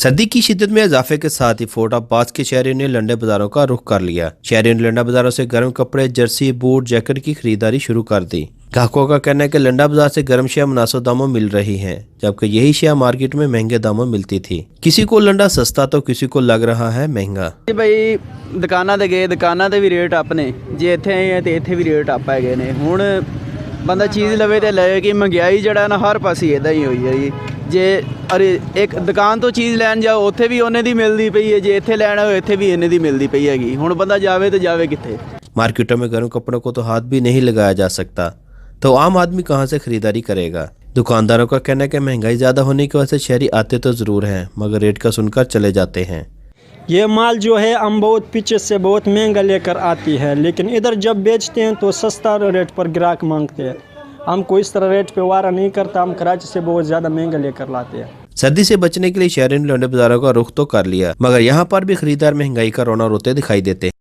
सर्दी की शिद्दत में इजाफे के साथ ही फोर्ट अब्बास के शहरियों ने लंडे बाजारों का रुख कर लिया। शहरियों ने लंडा बाजारों से गर्म कपड़े, जर्सी, बूट, जैकेट की खरीदारी शुरू कर दी। ग्राहकों का कहना है कि लंडा बाजार से गर्म शिया मुनासिब दामों मिल रही हैं, जबकि यही शिया मार्केट में महंगे दामों मिलती थी। किसी को लंडा सस्ता तो किसी को लग रहा है महंगा। भाई दुकाना ते गए, दुकाना ते भी रेट अपने जे इत्थे आए हैं तो इत्थे भी रेट आप है ने। हुण बंदा चीज़ लवे तो लवे कि महंगाई जड़ा ना हर पासे इदा ही हुई है जी। जे अरे एक दुकान तो चीज़ लैन जाओ उत्थे भी उन्ने दी मिलती पई है, जे इत्थे लैना हो इत्थे भी इन्ने दी मिलती पई हैगी। हुण बंदा जावे तो जावे कित्थे। मार्केटों में गर्म कपड़ों को तो हाथ भी नहीं लगाया जा सकता, तो आम आदमी कहां से खरीदारी करेगा। दुकानदारों का कहना है कि महंगाई ज़्यादा होने की वजह से शहरी आते तो ज़रूर हैं, मगर रेट का सुनकर चले जाते हैं। ये माल जो है हम बहुत पीछे से बहुत महंगा लेकर आती है, लेकिन इधर जब बेचते हैं तो सस्ता रेट पर ग्राहक मांगते हैं। हमको इस तरह रेट पे वारा नहीं करता, हम कराची से बहुत ज़्यादा महंगा लेकर लाते हैं। सर्दी से बचने के लिए शहरियों ने लंडे बाजारों का रुख तो कर लिया, मगर यहाँ पर भी खरीदार महंगाई का रोना रोते दिखाई देते हैं।